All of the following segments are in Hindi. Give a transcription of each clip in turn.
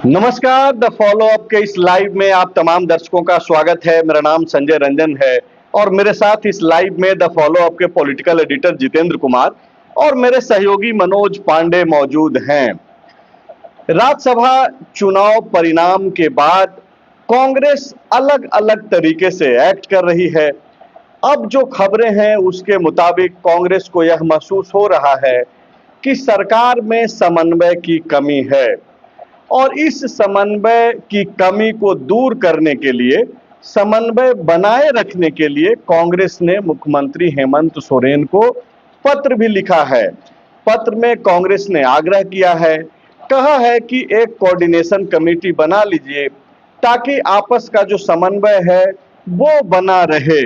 नमस्कार। द फॉलो अप के इस लाइव में आप तमाम दर्शकों का स्वागत है। मेरा नाम संजय रंजन है और मेरे साथ इस लाइव में द फॉलो अप के पॉलिटिकल एडिटर जितेंद्र कुमार और मेरे सहयोगी मनोज पांडे मौजूद हैं। राज्यसभा चुनाव परिणाम के बाद कांग्रेस अलग अलग तरीके से एक्ट कर रही है। अब जो खबरें हैं उसके मुताबिक कांग्रेस को यह महसूस हो रहा है कि सरकार में समन्वय की कमी है और इस समन्वय की कमी को दूर करने के लिए, समन्वय बनाए रखने के लिए कांग्रेस ने मुख्यमंत्री हेमंत सोरेन को पत्र भी लिखा है। पत्र में कांग्रेस ने आग्रह किया है, कहा है कि एक कोऑर्डिनेशन कमेटी बना लीजिए ताकि आपस का जो समन्वय है वो बना रहे।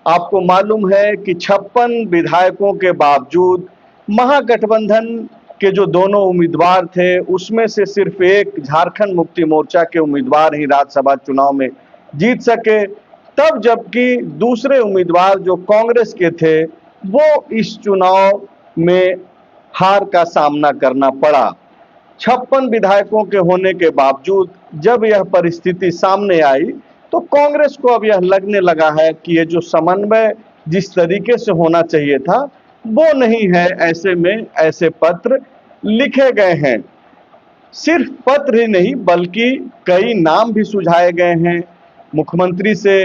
आपको मालूम है कि 56 विधायकों के बावजूद महागठबंधन के जो दोनों उम्मीदवार थे उसमें से सिर्फ एक झारखंड मुक्ति मोर्चा के उम्मीदवार ही राज्यसभा चुनाव में जीत सके, तब जबकि दूसरे उम्मीदवार जो कांग्रेस के थे वो इस चुनाव में हार का सामना करना पड़ा। 56 विधायकों के होने के बावजूद जब यह परिस्थिति सामने आई तो कांग्रेस को अब यह लगने लगा है कि ये जो समन्वय जिस तरीके से होना चाहिए था वो नहीं है। ऐसे में ऐसे पत्र लिखे गए हैं। सिर्फ पत्र ही नहीं बल्कि कई नाम भी सुझाए गए हैं। मुख्यमंत्री से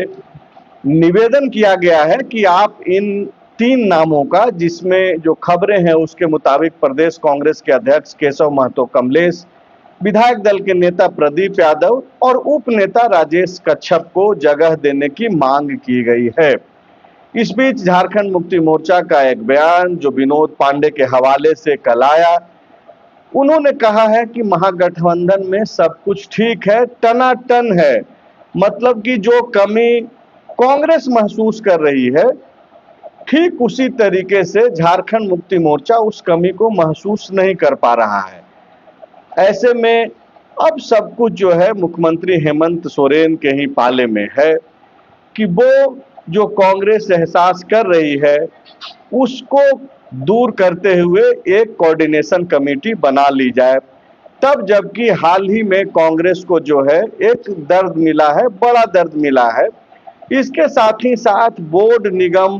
निवेदन किया गया है कि आप इन 3 नामों का, जिसमें जो खबरें हैं उसके मुताबिक प्रदेश कांग्रेस के अध्यक्ष केशव महतो कमलेश, विधायक दल के नेता प्रदीप यादव और उप नेता राजेश कच्छप को जगह देने की मांग की गई है। इस बीच झारखंड मुक्ति मोर्चा का एक बयान जो विनोद पांडे के हवाले से कल आया, उन्होंने कहा है कि महागठबंधन में सब कुछ ठीक है, टनाटन है। मतलब कि जो कमी कांग्रेस महसूस कर रही है ठीक उसी तरीके से झारखंड मुक्ति मोर्चा उस कमी को महसूस नहीं कर पा रहा है। ऐसे में अब सब कुछ जो है मुख्यमंत्री हेमंत सोरेन के ही पाले में है कि वो जो कांग्रेस एहसास कर रही है उसको दूर करते हुए एक कोऑर्डिनेशन कमेटी बना ली जाए। तब जबकि हाल ही में कांग्रेस को जो है एक दर्द मिला है, बड़ा दर्द मिला है। इसके साथ ही साथ बोर्ड निगम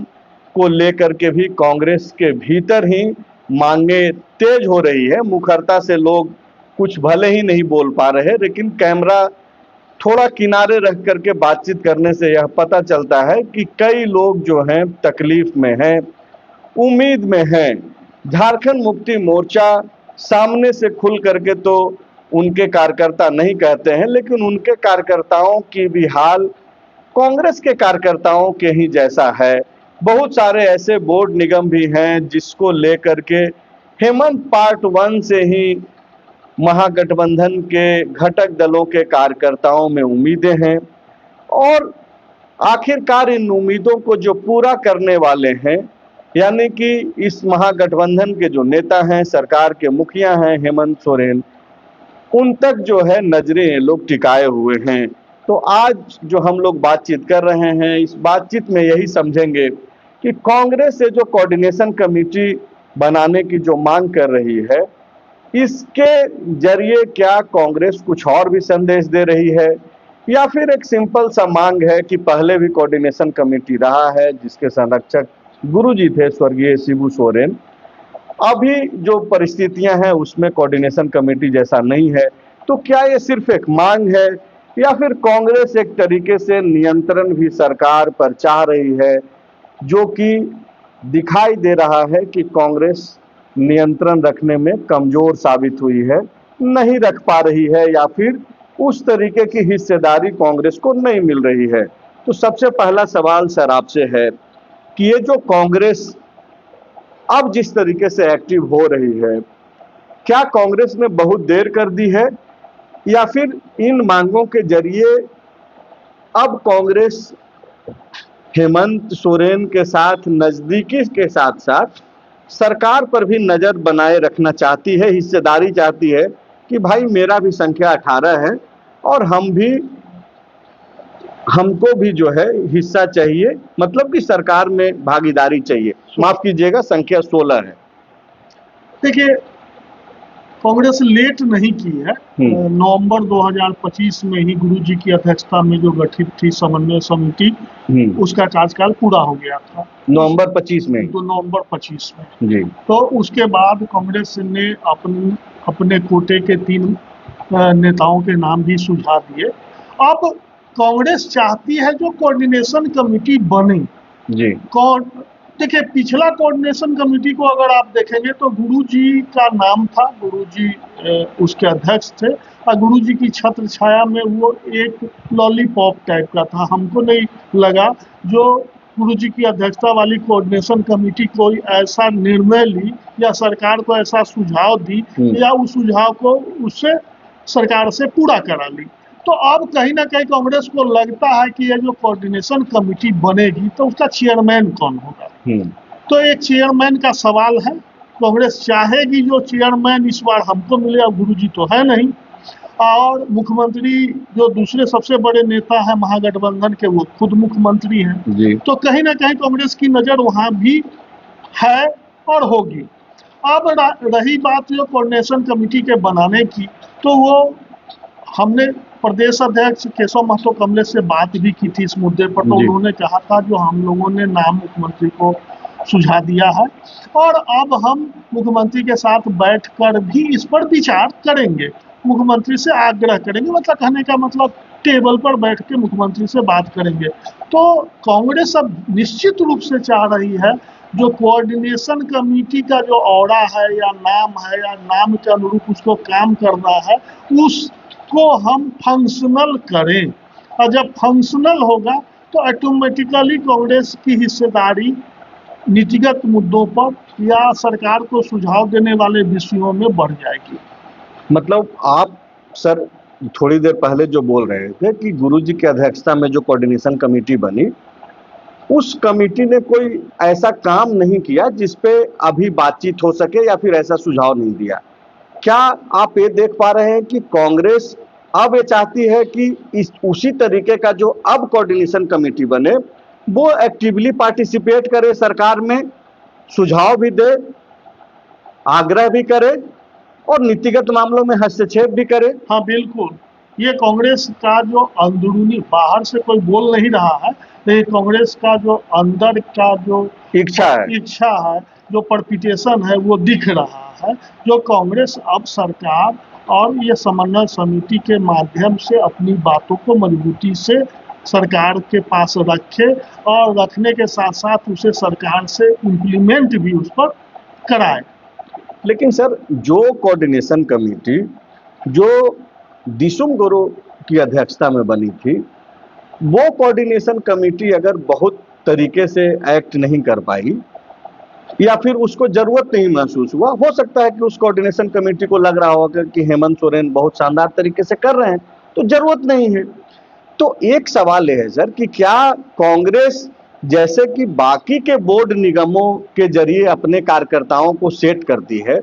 को लेकर के भी कांग्रेस के भीतर ही मांगे तेज हो रही है। मुखरता से लोग कुछ भले ही नहीं बोल पा रहे, लेकिन कैमरा थोड़ा किनारे रख करके बातचीत करने से यह पता चलता है कि कई लोग जो हैं तकलीफ में हैं, उम्मीद में हैं। झारखंड मुक्ति मोर्चा सामने से खुल करके तो उनके कार्यकर्ता नहीं कहते हैं, लेकिन उनके कार्यकर्ताओं की भी हाल कांग्रेस के कार्यकर्ताओं के ही जैसा है। बहुत सारे ऐसे बोर्ड निगम भी हैं जिसको लेकर के हेमंत पार्ट 1 से ही महागठबंधन के घटक दलों के कार्यकर्ताओं में उम्मीदें हैं और आखिरकार इन उम्मीदों को जो पूरा करने वाले हैं, यानी कि इस महागठबंधन के जो नेता हैं, सरकार के मुखिया हैं हेमंत सोरेन, उन तक जो है नजरें लोग टिकाए हुए हैं। तो आज जो हम लोग बातचीत कर रहे हैं, इस बातचीत में यही समझेंगे कि कांग्रेस से जो कोऑर्डिनेशन कमेटी बनाने की जो मांग कर रही है, इसके जरिए क्या कांग्रेस कुछ और भी संदेश दे रही है या फिर एक सिंपल सा मांग है कि पहले भी कोऑर्डिनेशन कमेटी रहा है जिसके संरक्षक गुरुजी थे स्वर्गीय शिबू सोरेन, अभी जो परिस्थितियां हैं उसमें कोऑर्डिनेशन कमेटी जैसा नहीं है। तो क्या ये सिर्फ एक मांग है या फिर कांग्रेस एक तरीके से नियंत्रण भी सरकार पर चाह रही है, जो कि दिखाई दे रहा है कि कांग्रेस नियंत्रण रखने में कमजोर साबित हुई है, नहीं रख पा रही है या फिर उस तरीके की हिस्सेदारी कांग्रेस को नहीं मिल रही है। तो सबसे पहला सवाल सर आपसे है कि ये जो कांग्रेस अब जिस तरीके से एक्टिव हो रही है, क्या कांग्रेस ने बहुत देर कर दी है या फिर इन मांगों के जरिए अब कांग्रेस हेमंत सोरेन के साथ नजदीकी के साथ साथ सरकार पर भी नजर बनाए रखना चाहती है, हिस्सेदारी चाहती है कि भाई मेरा भी संख्या 18 है और हमको भी जो है हिस्सा चाहिए, मतलब कि सरकार में भागीदारी चाहिए। माफ कीजिएगा, संख्या 16 है। देखिए, कांग्रेस लेट नहीं की है। नवंबर 2025 में ही गुरुजी की अध्यक्षता में जो गठित थी समन्वय समिति, उसका कार्यकाल पूरा हो गया था नवंबर 25 में। तो नवंबर 25 में जी। तो उसके बाद कांग्रेस ने अपने कोटे के 3 नेताओं के नाम भी सुझा दिए। अब कांग्रेस चाहती है जो कोऑर्डिनेशन कमेटी बने। जी। देखिए, पिछला कोऑर्डिनेशन कमेटी को अगर आप देखेंगे तो गुरुजी का नाम था, गुरुजी उसके अध्यक्ष थे और गुरुजी की छत्र छाया में वो एक लॉलीपॉप टाइप का था। हमको नहीं लगा जो गुरुजी की अध्यक्षता वाली कोऑर्डिनेशन कमेटी कोई ऐसा निर्णय ली या सरकार को ऐसा सुझाव दी या उस सुझाव को उससे सरकार से पूरा करा ली। तो अब कहीं ना कहीं कांग्रेस को लगता है कि ये जो कोऑर्डिनेशन कमेटी बनेगी तो उसका चेयरमैन कौन होगा। तो एक चेयरमैन का सवाल है। कांग्रेस चाहेगी जो चेयरमैन इस बार हमको मिले, अब गुरुजी तो है नहीं, और मुख्यमंत्री जो दूसरे सबसे बड़े नेता है महागठबंधन के वो खुद मुख्यमंत्री हैं। तो कहीं ना कहीं कांग्रेस की नजर वहां भी है और होगी। अब रही बात जो कोऑर्डिनेशन कमेटी के बनाने की, तो वो हमने प्रदेश अध्यक्ष केशव महतो कमलेश से बात भी की थी इस मुद्दे पर। तो उन्होंने कहा था जो हम लोगों ने नाम मुख्यमंत्री को सुझा दिया है और अब हम मुख्यमंत्री के साथ बैठकर भी इस पर विचार करेंगे, मुख्यमंत्री से आग्रह करेंगे, मतलब कहने का मतलब टेबल पर बैठ के मुख्यमंत्री से बात करेंगे। तो कांग्रेस अब निश्चित रूप से चाह रही है जो कोऑर्डिनेशन कमेटी का जो औरा है या नाम के अनुरूप उसको काम करना है, उसको हम फंक्शनल करें। और जब फंक्शनल होगा तो ऑटोमेटिकली कांग्रेस की हिस्सेदारी नीतिगत मुद्दों पर या सरकार को सुझाव देने वाले विषयों में बढ़ जाएगी। मतलब आप सर थोड़ी देर पहले जो बोल रहे थे कि गुरुजी की अध्यक्षता में जो कोऑर्डिनेशन कमेटी बनी, उस कमेटी ने कोई ऐसा काम नहीं किया जिसपे अभी बातचीत हो सके या फिर ऐसा सुझाव नहीं दिया। क्या आप ये देख पा रहे हैं कि कांग्रेस अब ये चाहती है कि उसी तरीके का जो अब कोऑर्डिनेशन कमेटी बने वो एक्टिवली पार्टिसिपेट करे, सरकार में सुझाव भी दे, आग्रह भी करे और नीतिगत मामलों में हस्तक्षेप भी करे? हाँ बिल्कुल, ये कांग्रेस का जो अंदरूनी, बाहर से कोई बोल नहीं रहा है, लेकिन कांग्रेस का जो अंदर का जो इच्छा है, जो परपिटेशन है वो दिख रहा है। जो कांग्रेस अब सरकार और ये समन्वय समिति के माध्यम से अपनी बातों को मजबूती से सरकार के पास रखे और रखने के साथ साथ उसे सरकार से इम्प्लीमेंट भी उस पर कराए। लेकिन सर जो कोऑर्डिनेशन कमेटी जो दिसुम गुरु की अध्यक्षता में बनी थी, वो कोऑर्डिनेशन कमेटी अगर बहुत तरीके से एक्ट नहीं कर पाई या फिर उसको जरूरत नहीं महसूस हुआ, हो सकता है कि उस कोऑर्डिनेशन कमेटी को लग रहा होगा कि हेमंत सोरेन बहुत शानदार तरीके से कर रहे हैं तो जरूरत नहीं है। तो एक सवाल है सर कि क्या कांग्रेस जैसे कि बाकी के बोर्ड निगमों के जरिए अपने कार्यकर्ताओं को सेट करती है,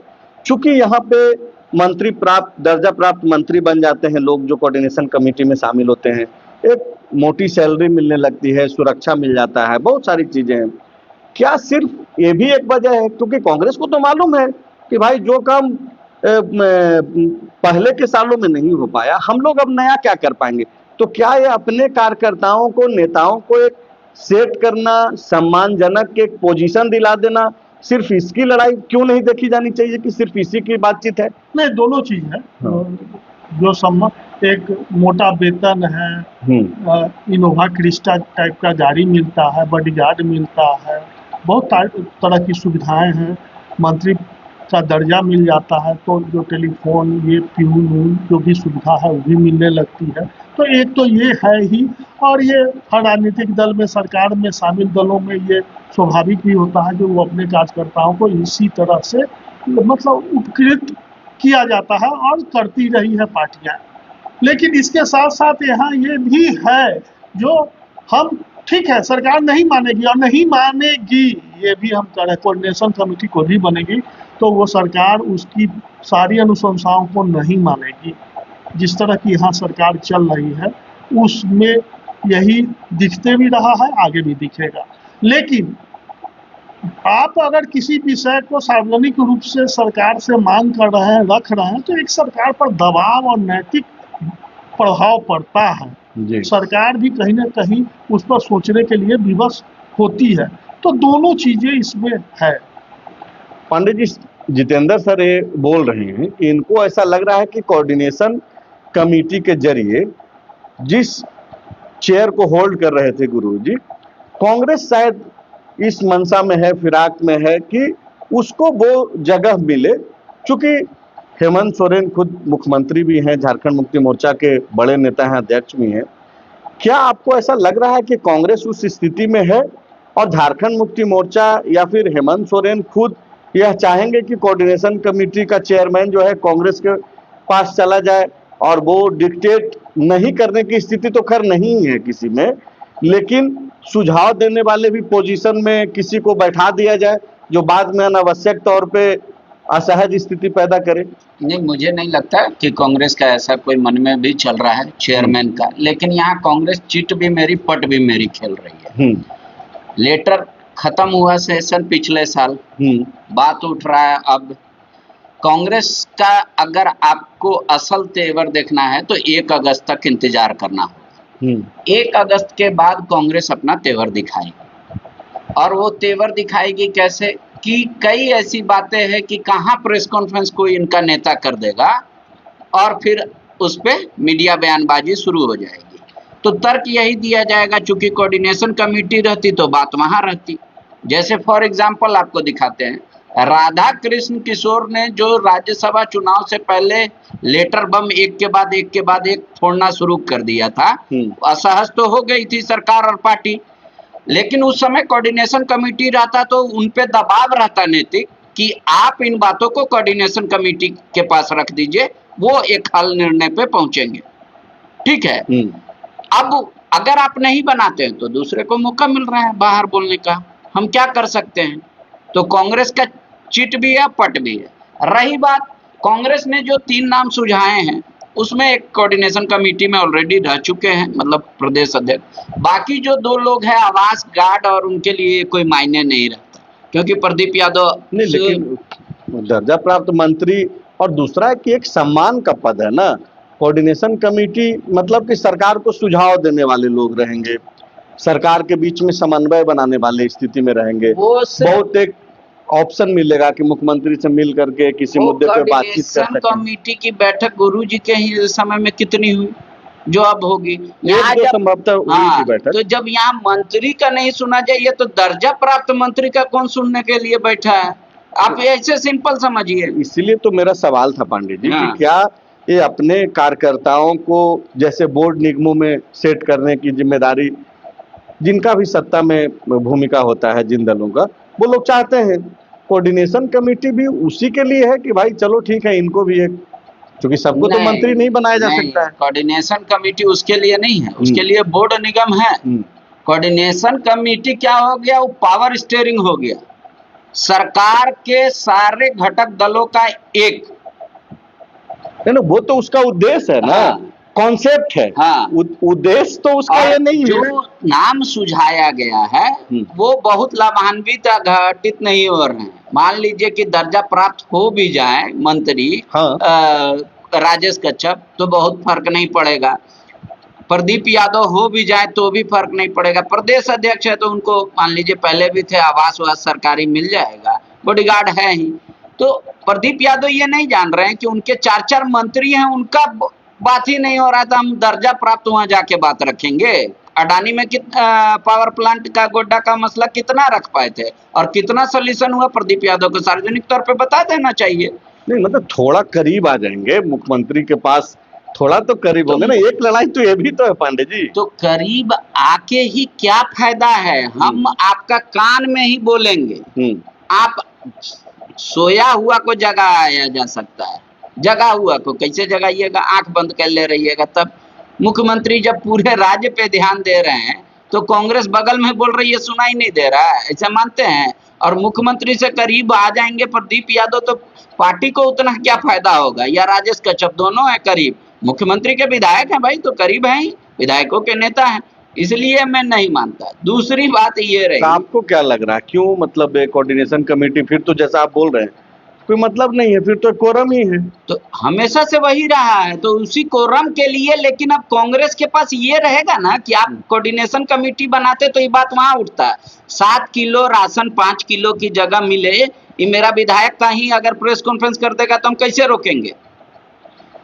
चूंकि यहाँ पे मंत्री प्राप्त, दर्जा प्राप्त मंत्री बन जाते हैं लोग जो कोऑर्डिनेशन कमेटी में शामिल होते हैं, एक मोटी सैलरी मिलने लगती है, सुरक्षा मिल जाता है, बहुत सारी चीजें हैं। क्या सिर्फ ये भी एक वजह है? क्योंकि कांग्रेस को तो मालूम है कि भाई जो काम पहले के सालों में नहीं हो पाया, हम लोग अब नया क्या कर पाएंगे। तो क्या ये अपने कार्यकर्ताओं को, नेताओं को एक सेट करना, सम्मानजनक एक पोजीशन दिला देना, सिर्फ इसकी लड़ाई क्यों नहीं देखी जानी चाहिए कि सिर्फ इसी की बातचीत है? नहीं, दोनों चीज है। जो एक मोटा वेतन है, इनोवा क्रिस्टा टाइप का गाड़ी मिलता है, बॉडीगार्ड मिलता है, बहुत तरह की सुविधाएं हैं, मंत्री का दर्जा मिल जाता है, तो जो टेलीफोन, ये प्यून जो भी सुविधा है वो भी मिलने लगती है। तो एक तो ये है ही, और ये हर राजनीतिक दल में, सरकार में शामिल दलों में ये स्वाभाविक भी होता है जो वो अपने कार्यकर्ताओं को इसी तरह से मतलब उपकृत किया जाता है और करती रही है पार्टियां। लेकिन इसके साथ साथ यहाँ ये भी है जो हम, ठीक है सरकार नहीं मानेगी और नहीं मानेगी, ये भी हम कह रहे हैं, कोऑर्डिनेशन कमेटी को भी बनेगी तो वो सरकार उसकी सारी अनुशंसाओं को नहीं मानेगी। जिस तरह की यहाँ सरकार चल रही है उसमें यही दिखते भी रहा है, आगे भी दिखेगा। लेकिन आप अगर किसी विषय को सार्वजनिक रूप से सरकार से मांग कर रहे हैं, रख रहे हैं, तो एक सरकार पर दबाव और नैतिक प्रभाव पड़ता है। जी सरकार भी कहीं ना कहीं उस पर सोचने के लिए विवश होती है। तो दोनों चीजें इसमें है। पांडे जी, जितेंद्र सर ये बोल रहे हैं कि इनको ऐसा लग रहा है कि कोऑर्डिनेशन कमेटी के जरिए जिस चेयर को होल्ड कर रहे थे गुरुजी, कांग्रेस शायद इस मंशा में है, फिराक में है कि उसको वो जगह मिले। चूंकि हेमंत सोरेन खुद मुख्यमंत्री भी हैं, झारखंड मुक्ति मोर्चा के बड़े नेता हैं, अध्यक्ष भी हैं। क्या आपको ऐसा लग रहा है कि कांग्रेस उस स्थिति में है और झारखंड मुक्ति मोर्चा या फिर हेमंत सोरेन खुद यह चाहेंगे कि कोऑर्डिनेशन कमेटी का चेयरमैन जो है कांग्रेस के पास चला जाए, और वो डिक्टेट नहीं करने की स्थिति तो खैर नहीं है किसी में, लेकिन सुझाव देने वाले भी पोजीशन में किसी को बैठा दिया जाए जो बाद में अनावश्यक तौर पे असहज स्थिति पैदा करे? नहीं, मुझे नहीं लगता कि कांग्रेस का ऐसा कोई मन में भी चल रहा है चेयरमैन का। लेकिन यहाँ कांग्रेस चिट भी मेरी पट भी मेरी खेल रही है। लेटर खत्म हुआ सेशन पिछले साल, बात उठ रहा है अब। कांग्रेस का अगर आपको असल तेवर देखना है तो 1 अगस्त तक इंतजार करना होगा। 1 अगस्त के बाद कांग्रेस अपना तेवर दिखाएगी, और वो तेवर दिखाएगी कैसे कि कई ऐसी बातें हैं कि कहाँ प्रेस कॉन्फ्रेंस कोई इनका नेता कर देगा और फिर उस पर मीडिया बयानबाजी शुरू हो जाएगी। तो तर्क यही दिया जाएगा, चूंकि कोऑर्डिनेशन कमेटी रहती तो बात वहां रहती। जैसे फॉर एग्जांपल आपको दिखाते हैं, राधा कृष्ण किशोर ने जो राज्यसभा चुनाव से पहले लेटर बम एक के बाद एक फोड़ना शुरू कर दिया था, असहज तो हो गई थी सरकार और पार्टी, लेकिन उस समय कोऑर्डिनेशन कमेटी रहता तो उन पे दबाव रहता नैतिक कि आप इन बातों को कोऑर्डिनेशन कमेटी के पास रख दीजिए, वो एक हल निर्णय पे पहुंचेंगे। ठीक है। अब अगर आप नहीं बनाते हैं तो दूसरे को मौका मिल रहा है बाहर बोलने का, हम क्या कर सकते हैं? तो कांग्रेस का चिट भी है, पट भी है। रही बात कांग्रेस ने जो 3 नाम सुझाए हैं, उसमें एक कोऑर्डिनेशन कमेटी में ऑलरेडी रह चुके हैं, मतलब प्रदेश अध्यक्ष। बाकी जो 2 लोग हैं आवास गार्ड, और उनके लिए कोई मायने नहीं रहता, क्योंकि प्रदीप यादव नहीं, लेकिन दर्जा प्राप्त मंत्री और दूसरा कि एक सम्मान का पद है ना। कोऑर्डिनेशन कमेटी मतलब कि सरकार को सुझाव देने वाले लोग रहेंगे, सरकार के बीच में समन्वय बनाने वाले स्थिति में रहेंगे। बहुत एक ऑप्शन मिलेगा कि मुख्यमंत्री से मिल करके किसी मुद्दे पे बातचीत कर सकते हैं। कमेटी की बैठक गुरुजी के ही समय में कितनी हुई, जो अब होगी यहाँ संभवतः हुई थी बैठक। तो जब यहाँ मंत्री का नहीं सुना जाइए तो दर्जा प्राप्त मंत्री का कौन सुनने के लिए बैठा है? आप ऐसे सिंपल समझिए। इसीलिए तो मेरा सवाल था पांडे जी कि क्या ये अपने कार्यकर्ताओं को जैसे बोर्ड निगमों में सेट करने की जिम्मेदारी, जिनका भी सत्ता में भूमिका होता है जिन दलों का, वो लोग चाहते हैं। कोऑर्डिनेशन कमेटी भी उसी के लिए है कि भाई चलो ठीक है, इनको भी एक, क्योंकि सबको तो मंत्री नहीं बनाया जा सकता है। कोऑर्डिनेशन कमेटी उसके लिए नहीं है, उसके लिए बोर्ड निगम है। कोऑर्डिनेशन कमेटी क्या हो गया? वो पावर स्टीयरिंग हो गया, सरकार के सारे घटक दलों का एक। नहीं, वो तो उसका उद्देश्य है ना, कॉन्सेप्ट है। उद्देश्य तो उसका ये नहीं है। जो नाम सुझाया गया है वो बहुत लाभान्वित घटित नहीं हो रहे हैं। मान लीजिए कि दर्जा प्राप्त हो भी जाए मंत्री, राजेश कच्छप, तो बहुत फर्क नहीं पड़ेगा। प्रदीप यादव हो भी जाए तो भी फर्क नहीं पड़ेगा। प्रदेश अध्यक्ष है तो उनको मान लीजिए पहले भी थे, आवास वास सरकारी मिल जाएगा, बॉडीगार्ड है ही। तो प्रदीप यादव ये नहीं जान रहे हैं कि उनके 4 मंत्री हैं, उनका बात ही नहीं हो रहा था, हम दर्जा प्राप्त वहां जाके बात रखेंगे। अडानी में पावर प्लांट का गोड्डा का मसला कितना रख पाए थे और कितना सोल्यूशन हुआ, प्रदीप यादव को सार्वजनिक तौर पे बता देना चाहिए। नहीं, मतलब थोड़ा करीब आ जाएंगे मुख्यमंत्री के पास, थोड़ा तो करीब होंगे ना। एक लड़ाई तो ये भी तो है पांडे जी। तो करीब आके ही क्या फायदा है? हम आपका कान में ही बोलेंगे। आप सोया हुआ को जगाया जा सकता है, जगा हुआ को कैसे जगाइएगा? आंख बंद कर ले रहिएगा। तब मुख्यमंत्री जब पूरे राज्य पे ध्यान दे रहे हैं तो कांग्रेस बगल में बोल रही है सुनाई नहीं दे रहा है, ऐसा मानते हैं? और मुख्यमंत्री से करीब आ जाएंगे प्रदीप यादव तो पार्टी को उतना क्या फायदा होगा? या राजेश कच्छप, दोनों है करीब, मुख्यमंत्री के विधायक हैं भाई, तो करीब हैं ही, विधायकों के नेता हैं। इसलिए मैं नहीं मानता। दूसरी बात ये तो रही, आपको क्या लग रहा है क्यों मतलब कोऑर्डिनेशन कमेटी, फिर तो जैसा आप बोल रहे हैं कोई मतलब नहीं है, फिर तो कोरम ही है। तो हमेशा से वही रहा है, तो उसी कोरम के लिए। लेकिन अब कांग्रेस के पास ये रहेगा ना कि आप कोऑर्डिनेशन कमेटी बनाते तो ये बात वहां उठता है, 7 किलो राशन 5 किलो की जगह मिले, ये मेरा विधायक कहीं अगर प्रेस कॉन्फ्रेंस कर देगा तो हम कैसे रोकेंगे?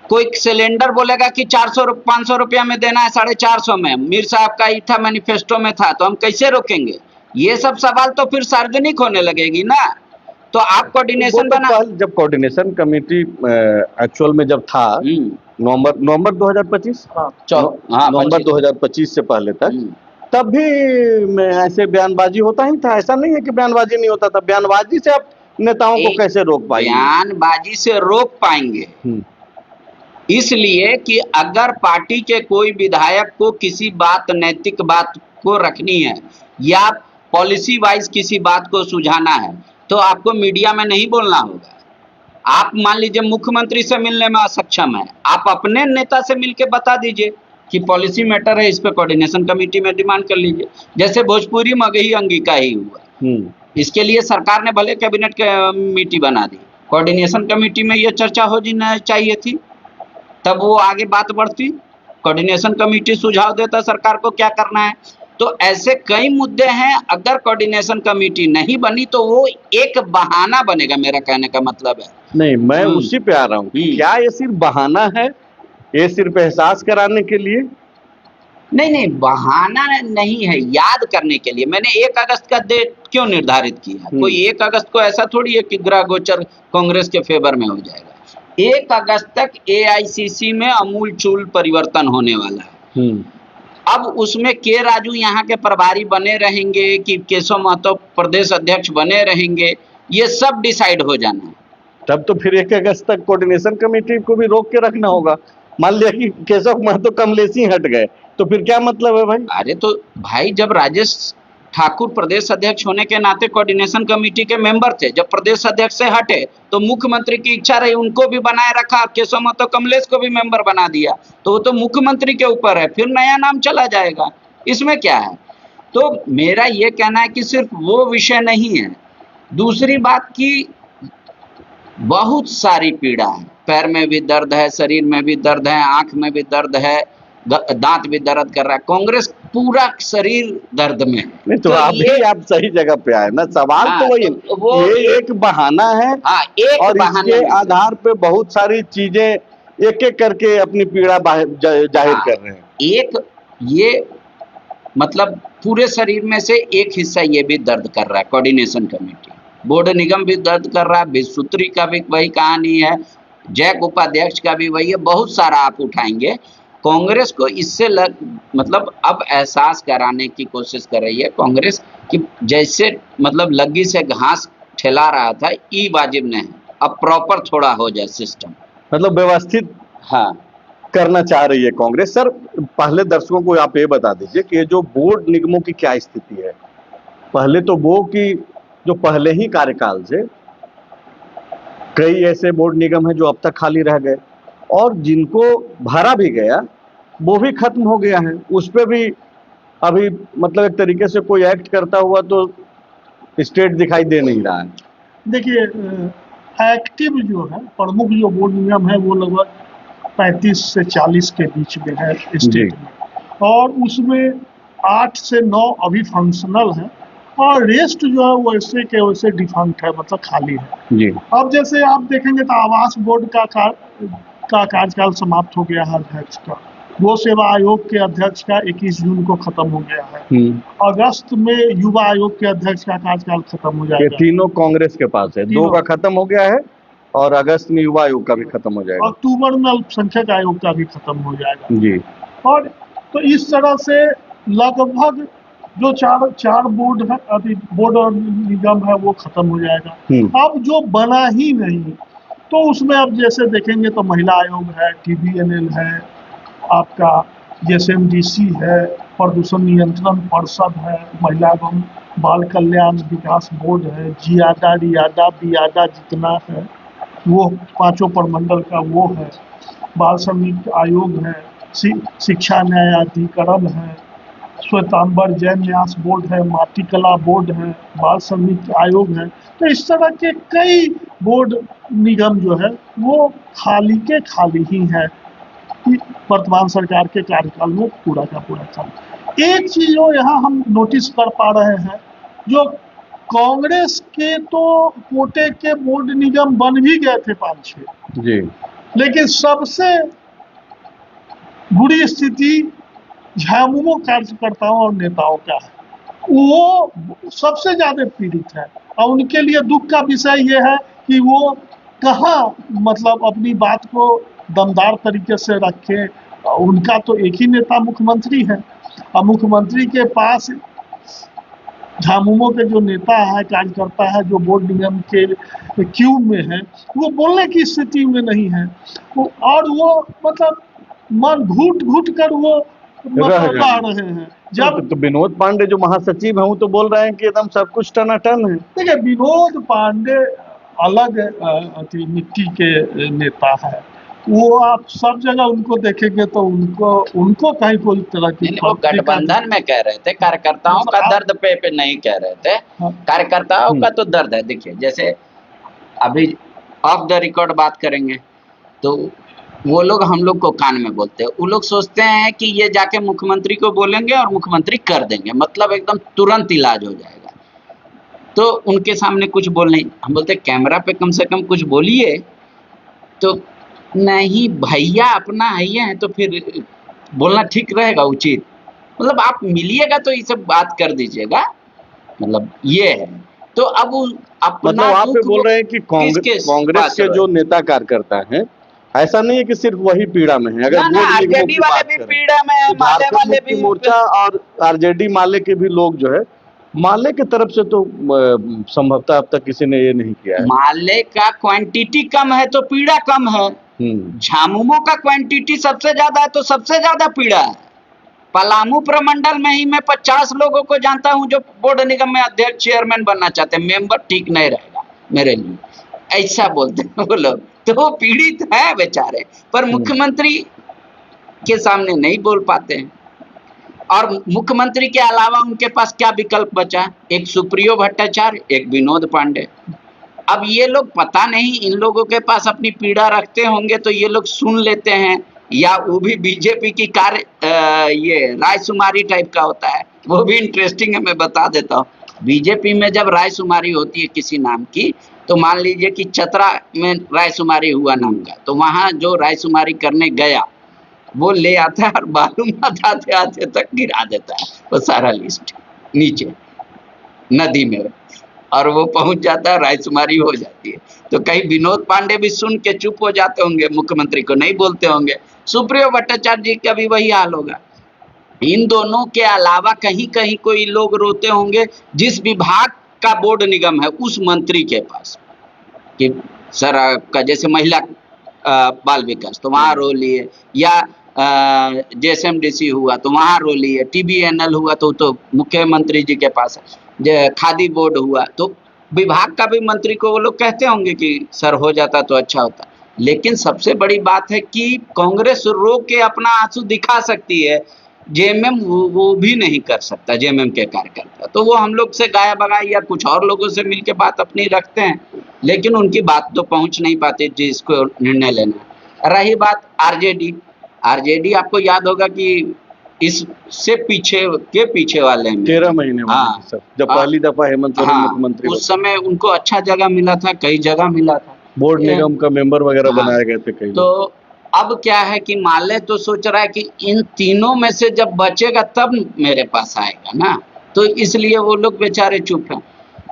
कोई सिलेंडर बोलेगा कि 500 रुपया में देना है, 450 में, मीर साहब का ही था, मैनिफेस्टो में था, तो हम कैसे रोकेंगे? ये सब सवाल तो फिर सार्वजनिक होने लगेगी ना। तो आप कोऑर्डिनेशन बना, जब कोऑर्डिनेशन कमेटी एक्चुअल में जब था नवंबर 2025, नवंबर 2025 से पहले तक, तब भी में ऐसे बयानबाजी होता ही था। ऐसा नहीं है कि बयानबाजी नहीं होता था। बयानबाजी से आप नेताओं को कैसे रोक पाएंगे? बयानबाजी से रोक पाएंगे इसलिए कि अगर पार्टी के कोई विधायक को किसी बात, नैतिक बात को रखनी है या पॉलिसी वाइज किसी बात को सुझाना है, तो आपको मीडिया में नहीं बोलना होगा। आप मान लीजिए मुख्यमंत्री से मिलने में असक्षम है, आप अपने नेता से मिलके बता दीजिए कि पॉलिसी मैटर है, इस पे कोऑर्डिनेशन कमेटी में डिमांड कर लीजिए। जैसे भोजपुरी मगही अंगिका ही हुआ, इसके लिए सरकार ने भले कैबिनेट कमेटी बना दी, कोऑर्डिनेशन कमेटी में यह चर्चा हो जाना चाहिए थी, तब वो आगे बात बढ़ती, कोऑर्डिनेशन कमेटी सुझाव देता सरकार को क्या करना है। तो ऐसे कई मुद्दे हैं, अगर कोऑर्डिनेशन कमेटी नहीं बनी तो वो एक बहाना बनेगा, मेरा कहने का मतलब है। नहीं, मैं उसी पे आ रहा हूँ, क्या ये सिर्फ बहाना है? ये सिर्फ एहसास कराने के लिए? नहीं, बहाना नहीं है, याद करने के लिए। मैंने 1 अगस्त का डेट क्यों निर्धारित किया? कोई 1 अगस्त को ऐसा थोड़ी है कि ग्रह गोचर कांग्रेस के फेवर में हो जाएगा। 1 अगस्त तक एआईसीसी में अमूलचूल परिवर्तन होने वाला है। अब उसमें के राजू यहाँ के प्रभारी बने रहेंगे कि केशव महतो प्रदेश अध्यक्ष बने रहेंगे, ये सब डिसाइड हो जाना है। तब तो फिर 1 अगस्त तक कोऑर्डिनेशन कमेटी को भी रोक के रखना होगा। मान लिया कि केशव महतो कमलेशी हट गए, तो फिर क्या मतलब है भाई? अरे तो भाई, जब राजेश ठाकुर प्रदेश अध्यक्ष होने के नाते कोऑर्डिनेशन कमेटी के मेंबर थे, जब प्रदेश अध्यक्ष से हटे तो मुख्यमंत्री की इच्छा रही, उनको भी बनाए रखा, केशव महतो कमलेश को भी मेंबर बना दिया, तो वो तो मुख्यमंत्री के ऊपर है, फिर नया नाम चला जाएगा, इसमें क्या है? तो मेरा ये कहना है कि सिर्फ वो विषय नहीं है। दूसरी बात की बहुत सारी पीड़ा है, पैर में भी दर्द है, शरीर में भी दर्द है, आंख में भी दर्द है, दांत भी दर्द कर रहा है, कांग्रेस पूरा शरीर दर्द में। नहीं तो आप सही जगह पे आए ना। सवाल तो वही, ये एक बहाना है, और इसके आधार पे बहुत सारी चीजें एक एक करके अपनी पीड़ा जाहिर कर रहे हैं। एक ये मतलब पूरे शरीर में से एक हिस्सा ये भी दर्द कर रहा है, कोऑर्डिनेशन कमेटी, बोर्ड निगम भी दर्द कर रहा है, विश्वसूत्री का भी वही कहानी है, जैक उपाध्यक्ष का भी वही है, बहुत सारा आप उठाएंगे। कांग्रेस को इससे मतलब अब एहसास कराने की कोशिश कर रही है कांग्रेस कि जैसे मतलब लग्गी से घास ठेला रहा था, ई वाजिब नहीं, अब प्रॉपर थोड़ा हो जाए सिस्टम, मतलब व्यवस्थित करना चाह रही है कांग्रेस। सर, पहले दर्शकों को आप ये बता दीजिए कि ये जो बोर्ड निगमों की क्या स्थिति है। पहले तो वो कि जो पहले ही कार्यकाल से कई ऐसे बोर्ड निगम हैं जो अब तक खाली रह गए, और जिनको भरा भी गया वो भी खत्म हो गया है। उस पर भी अभी मतलब एक तरीके से कोई एक्ट करता हुआ तो स्टेट दिखाई दे नहीं रहा है। देखिए, एक्टिव जो है प्रमुख जो बोर्ड निगम है वो लगभग 35 से 40 के बीच में है स्टेट में, और उसमें 8 से 9 अभी फंक्शनल है, और रेस्ट जो है वैसे के वैसे डिफंक्ट है, मतलब खाली है जी। अब जैसे आप देखेंगे तो आवास बोर्ड का कार्यकाल समाप्त हो गया है अध्यक्ष का, गो सेवा आयोग के अध्यक्ष का 21 जून को खत्म हो गया है, अगस्त में युवा आयोग के अध्यक्ष का कार्यकाल खत्म हो जाएगा। तीनों कांग्रेस के पास है, 2 का खत्म हो गया है, और अगस्त में युवा आयोग का भी खत्म हो जाएगा, अक्टूबर में अल्पसंख्यक आयोग का भी खत्म हो जाएगा जी। और तो इस तरह से लगभग जो चार बोर्ड है, अभी बोर्ड और निगम है, वो खत्म हो जाएगा। अब जो बना ही नहीं, तो उसमें अब जैसे देखेंगे तो महिला आयोग है, TBNL है, आपका JSMDC है, प्रदूषण नियंत्रण परिषद है, महिला एवं बाल कल्याण विकास बोर्ड है, जियाडा, रियाडा, बियाडा जितना है वो 5 प्रमंडल का वो है, बाल श्रमिक आयोग है, शिक्षा न्यायाधिकरण है, श्वेतांबर जैन न्यास बोर्ड है, माटी कला बोर्ड है, बाल समिति आयोग है। तो इस तरह के कई बोर्ड निगम जो है वो खाली के खाली ही है कि वर्तमान सरकार के कार्यकाल में पूरा का पूरा चल। एक चीज जो यहाँ हम नोटिस कर पा रहे हैं, जो कांग्रेस के तो कोटे के बोर्ड निगम बन भी गए थे 5-6 जी, लेकिन सबसे बुरी स्थिति झामुमो कार्यकर्ताओं और नेताओं का है। वो सबसे ज्यादा पीड़ित है और उनके लिए दुख का विषय ये है कि वो कहाँ मतलब अपनी बात को दमदार तरीके से रखे। उनका तो एक ही नेता मुख्यमंत्री है और मुख्यमंत्री के पास झामुमो के जो नेता है, कार्यकर्ता है, जो बोर्ड निगम के क्यू में है, वो बोलने की स्थिति में नहीं है। और वो मतलब मन घुट घुट कर वो मतलब ला रहे हैं। जब तो विनोद पांडे जो महासचिव हैं वो तो बोल रहे हैं कि एकदम सब कुछ टनाटन है। देखिए, विनोद पांडे अलग मिट्टी के नेता है। वो आप सब जगह उनको देखेंगे तो उनको कहीं कोई तरह की वो गठबंधन में कह रहे थे, कार्यकर्ताओं का दर्द पे नहीं कह रहे थे। कार्यकर्ताओं का तो दर्द है। देखिए, जैसे अभी ऑफ द रिकॉर्ड बात करेंगे तो वो लोग हम लोग को कान में बोलते हैं। वो लोग सोचते हैं कि ये जाके मुख्यमंत्री को बोलेंगे और मुख्यमंत्री कर देंगे, मतलब एकदम तुरंत इलाज हो जाएगा। तो उनके सामने कुछ बोल नहीं, हम बोलते कैमरा पे कम से कम कुछ बोलिए। तो नहीं भैया, अपना है तो फिर बोलना ठीक रहेगा, उचित। मतलब आप मिलिएगा तो ये सब बात कर दीजिएगा, मतलब ये है। तो अब अपना मतलब आप ये बोल रहे हैं कि कांग्रेस के जो नेता कार्यकर्ता हैं, ऐसा नहीं है कि सिर्फ वही पीड़ा में है। अगर आरजेडी वाले भी पीड़ा में है, माले वाले भी मोर्चा और आरजेडी माले के भी लोग जो है, माले की तरफ से तो संभवतः अब तक किसी ने ये नहीं किया है। माले का क्वांटिटी कम है तो पीड़ा कम है। झामुमो का क्वांटिटी सबसे ज्यादा है तो सबसे ज्यादा पीड़ा है। पलामू प्रमंडल में ही मैं 50 लोगों को जानता हूं जो बोर्ड निगम में अध्यक्ष चेयरमैन बनना चाहते हैं। मेंबर ठीक नहीं रहेगा मेरे लिए, ऐसा बोलते हैं वो लोग। तो पीड़ित है बेचारे, पर मुख्यमंत्री के सामने नहीं बोल पाते हैं। और मुख्यमंत्री के अलावा उनके पास क्या विकल्प बचा? एक सुप्रियो भट्टाचार्य, एक विनोद पांडे। अब ये लोग पता नहीं, इन लोगों के पास अपनी पीड़ा रखते होंगे तो ये लोग सुन लेते हैं, या वो भी बीजेपी की ये रायशुमारी टाइप का होता है। वो भी इंटरेस्टिंग है, मैं बता देता हूँ। बीजेपी में जब रायशुमारी होती है किसी नाम की, तो मान लीजिए कि चतरा में रायशुमारी हुआ नाम का, तो वहां जो रायशुमारी करने गया वो ले आता है और मालूम आते आते तक गिरा देता है वो सारा लिस्ट नीचे नदी में, और वो पहुंच जाता है, रायशुमारी हो जाती है। तो कहीं विनोद पांडे भी सुन के चुप हो जाते होंगे, मुख्यमंत्री को नहीं बोलते होंगे। सुप्रियो भट्टाचार्य जी का भी वही हाल होगा। इन दोनों के अलावा कहीं कहीं कोई लोग रोते होंगे जिस विभाग का बोर्ड निगम है उस मंत्री के पास, कि सर आपका जैसे महिला बाल विकास तो वहाँ रो लिए, या जेएसएमडीसी हुआ तो वहाँ रो लिए, टीबीएनएल हुआ तो मुख्यमंत्री जी के पास है, खादी बोर्ड हुआ तो विभाग का भी मंत्री को वो लोग कहते होंगे कि सर हो जाता तो अच्छा होता। लेकिन सबसे बड़ी बात है कि कांग्रेस रो के अपना आंसू दिखा सकती है, जेएमएम वो भी नहीं कर सकता। जेएमएम के कार्यकर्ता तो वो हम लोग से गाया बगाया या कुछ और लोगों से मिलके बात अपनी रखते हैं, लेकिन उनकी बात तो पहुंच नहीं पाती जिसको निर्णय लेना। रही बात आरजेडी आपको याद होगा कि इससे पीछे वाले में 13 महीने जब पहली दफा हेमंत सोरेन मुख्यमंत्री उस समय उनको अच्छा जगह मिला था, कई जगह मिला था, बोर्ड निगम का मेंबर वगैरह बनाए गए थे कई। तो अब क्या है कि माले तो सोच रहा है कि इन तीनों में से जब बचेगा तब मेरे पास आएगा ना, तो इसलिए वो लोग बेचारे चुप हैं।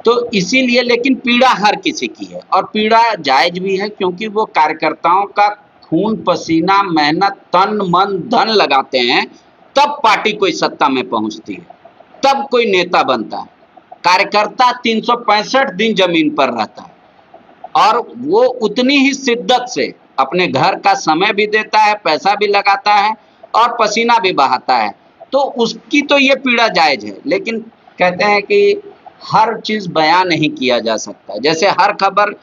तो इसीलिए, लेकिन पीड़ा हर किसी की है और पीड़ा जायज भी है, क्योंकि वो कार्यकर्ताओं का खून पसीना मेहनत तन मन धन लगाते हैं, तब पार्टी कोई सत्ता में पहुंचती है, तब कोई नेता बनता है। कार्यकर्ता 365 दिन जमीन पर रहता है और वो उतनी ही शिद्दत से अपने घर का समय भी देता है, पैसा भी लगाता है और पसीना भी बहाता है। तो उसकी तो ये पीड़ा जायज है, लेकिन कहते हैं कि हर चीज बयां नहीं किया जा सकता। जैसे हर खबर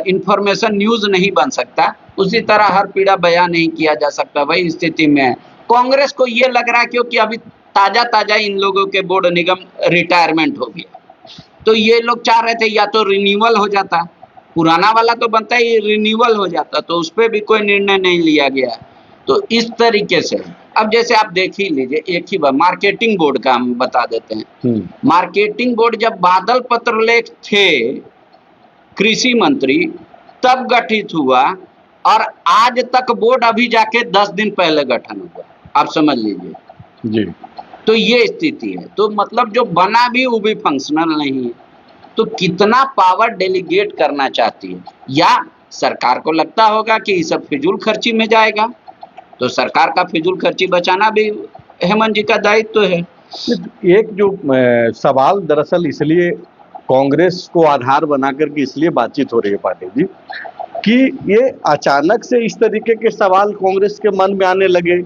इंफॉर्मेशन न्यूज नहीं बन सकता, उसी तरह हर पीड़ा बयां नहीं किया जा सकता। वही स्थिति में है। कांग्रेस को ये लग रहा है क्योंकि अभी ताजा ताजा इन लोगों के बोर्ड निगम रिटायरमेंट हो गया, तो ये लोग चाह रहे थे या तो रिन्यूअल हो जाता, पुराना वाला तो बनता ही, रिन्यूअल हो जाता, तो उस पर भी कोई निर्णय नहीं लिया गया। तो इस तरीके से अब जैसे आप देख ही लीजिए, एक ही बार मार्केटिंग बोर्ड का हम बता देते हैं। मार्केटिंग बोर्ड जब बादल पत्रलेख थे कृषि मंत्री तब गठित हुआ, और आज तक बोर्ड अभी जाके 10 दिन पहले गठन हुआ, आप समझ लीजिए जी। तो ये स्थिति है। तो मतलब जो बना भी वो भी फंक्शनल नहीं है, तो कितना पावर डेलीगेट करना चाहती है, या सरकार को लगता होगा कि ये सब फिजूल खर्ची में जाएगा, तो सरकार का फिजूल खर्ची बचाना भी हेमंत जी का दायित्व है। एक जो सवाल दरअसल इसलिए कांग्रेस को आधार बना करके इसलिए बातचीत हो रही है पाटिल जी कि ये अचानक से इस तरीके के सवाल कांग्रेस के मन में आने लगे,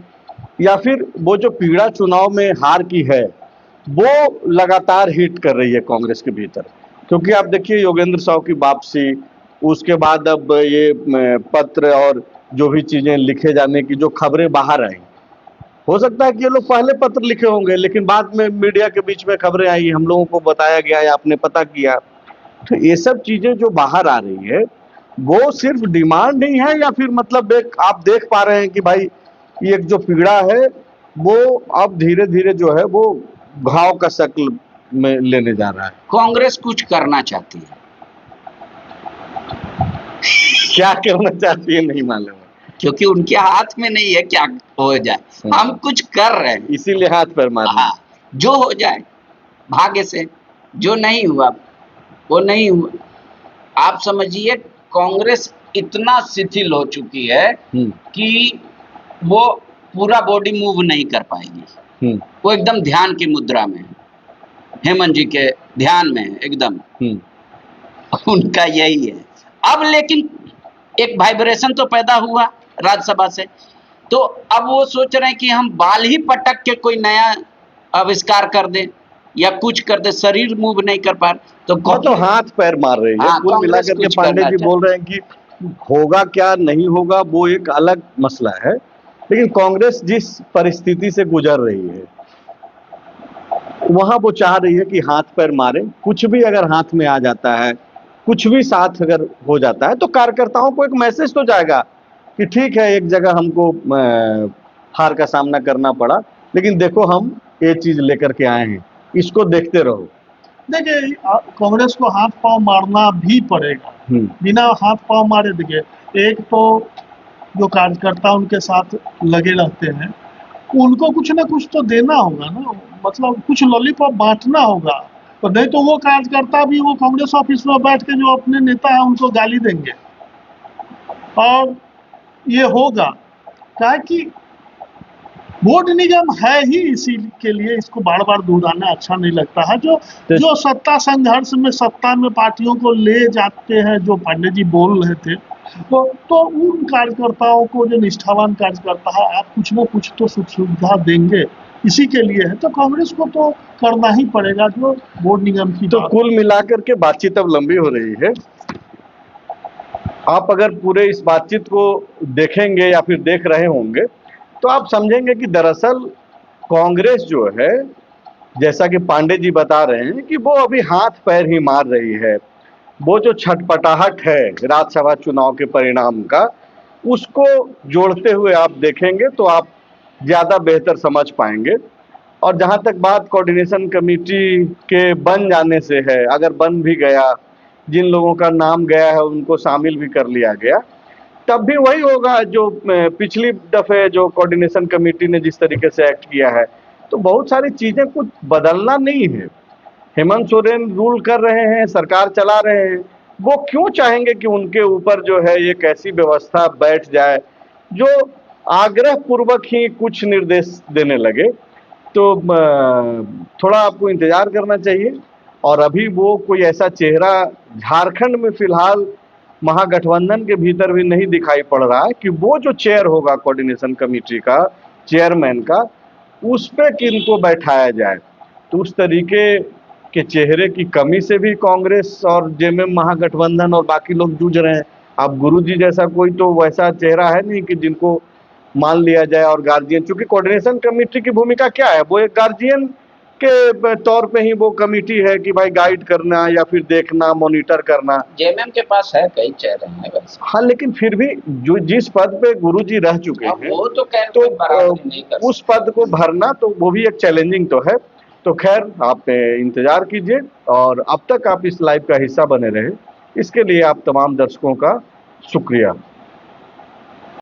या फिर वो जो पीड़ा चुनाव में हार की है वो लगातार हिट कर रही है कांग्रेस के भीतर। क्योंकि आप देखिए योगेंद्र साहु की वापसी, उसके बाद अब ये पत्र और जो भी चीजें लिखे जाने की जो खबरें बाहर आई, हो सकता है कि ये लोग पहले पत्र लिखे होंगे लेकिन बाद में मीडिया के बीच में खबरें आई, हम लोगों को बताया गया या आपने पता किया। तो ये सब चीजें जो बाहर आ रही है वो सिर्फ डिमांड नहीं है, या फिर मतलब एक आप देख पा रहे हैं कि भाई ये एक जो पीड़ा है वो अब धीरे धीरे जो है वो घाव का शक्ल में लेने जा रहा है। कांग्रेस कुछ करना चाहती है, क्या करना चाहती है नहीं मालूम है, क्योंकि उनके हाथ में नहीं है क्या हो जाए, हम कुछ कर रहे हैं इसीलिए हाथ पैर मार। हाँ, जो हो जाए भाग्य से, जो नहीं हुआ वो नहीं हुआ। आप समझिए कांग्रेस इतना शिथिल हो चुकी है कि वो पूरा बॉडी मूव नहीं कर पाएगी, वो एकदम ध्यान की मुद्रा में है, हेमंत जी के ध्यान में है एकदम, उनका यही है। अब लेकिन एक वाइब्रेशन तो पैदा हुआ राज्यसभा से, तो अब वो सोच रहे हैं कि हम बाल ही पटक के कोई नया आविष्कार कर दे या कुछ कर दे, शरीर मूव नहीं कर पा रहे तो हाथ पैर मार रही है। कुल मिलाकर के पांडे जी बोल रहे हैं कि होगा क्या नहीं होगा वो एक अलग मसला है, लेकिन कांग्रेस जिस परिस्थिति से गुजर रही है वहां वो चाह रही है कि हाथ पैर मारे, कुछ भी अगर हाथ में आ जाता है, कुछ भी साथ अगर हो जाता है तो कार्यकर्ताओं को एक मैसेज तो जाएगा कि ठीक है एक जगह हमको हार का सामना करना पड़ा, लेकिन देखो हम ये चीज लेकर के आए हैं, इसको देखते रहो। देखिए कांग्रेस को हाथ पांव मारना भी पड़ेगा, बिना हाथ पांव मारे देखिए एक तो जो कार्यकर्ता उनके साथ लगे रहते हैं उनको कुछ ना कुछ तो देना होगा ना, मतलब कुछ लॉलीपॉप बांटना होगा, तो नहीं तो वो कार्यकर्ता भी वो कांग्रेस ऑफिस में बैठ के जो अपने नेता है उनको गाली देंगे, और ये होगा क्या कि बोर्ड निगम है ही इसी के लिए, इसको बार बार दोहराना अच्छा नहीं लगता है। जो सत्ता संघर्ष में सत्ता में पार्टियों को ले जाते हैं, जो पांडे जी बोल रहे थे, तो उन कार्यकर्ताओं को जो निष्ठावान कार्यकर्ता है आप कुछ ना कुछ तो सुख सुविधा देंगे, इसी के लिए है, तो कांग्रेस को तो करना ही पड़ेगा जो बोर्ड निगम की। तो कुल मिलाकर के बातचीत अब लंबी हो रही है। आप अगर पूरे इस बातचीत को देखेंगे या फिर देख रहे होंगे तो आप समझेंगे कि दरअसल कांग्रेस जो है, जैसा कि पांडे जी बता रहे हैं कि वो अभी हाथ पैर ही मार रही है, वो जो छटपटाहट है राज्यसभा चुनाव के परिणाम का, उसको जोड़ते हुए आप देखेंगे तो आप ज़्यादा बेहतर समझ पाएंगे। और जहां तक बात कोऑर्डिनेशन कमेटी के बन जाने से है, अगर बन भी गया, जिन लोगों का नाम गया है उनको शामिल भी कर लिया गया, तब भी वही होगा जो पिछली दफे जो कोऑर्डिनेशन कमेटी ने जिस तरीके से एक्ट किया है। तो बहुत सारी चीजें कुछ बदलना नहीं है। हेमंत सोरेन रूल कर रहे हैं, सरकार चला रहे हैं, वो क्यों चाहेंगे कि उनके ऊपर जो है एक ऐसी व्यवस्था बैठ जाए जो आग्रह पूर्वक ही कुछ निर्देश देने लगे। तो थोड़ा आपको इंतजार करना चाहिए। और अभी वो कोई ऐसा चेहरा झारखंड में फिलहाल महागठबंधन के भीतर भी नहीं दिखाई पड़ रहा है कि वो जो चेयर होगा कोऑर्डिनेशन कमेटी का, चेयरमैन का, उस पे किनको बैठाया जाए। तो उस तरीके के चेहरे की कमी से भी कांग्रेस और जेएमएम महागठबंधन और बाकी लोग जूझ रहे हैं। अब गुरुजी जैसा कोई तो वैसा चेहरा है नहीं कि जिनको मान लिया जाए और गार्जियन, चूंकि कोऑर्डिनेशन कमेटी की भूमिका क्या है, वो एक गार्जियन के तौर पे ही वो कमेटी है कि भाई गाइड करना या फिर देखना, मॉनिटर करना। जेएमएम के पास है, कई चेहरे हैं वैसे। हाँ, लेकिन फिर भी जो जिस पद पे गुरुजी रह चुके हैं, वो तो खैर तो बराबरी नहीं कर उस पद को भरना तो वो भी एक चैलेंजिंग तो है। तो खैर आप इंतजार कीजिए, और अब तक आप इस लाइव का हिस्सा बने रहे, इसके लिए आप तमाम दर्शकों का शुक्रिया।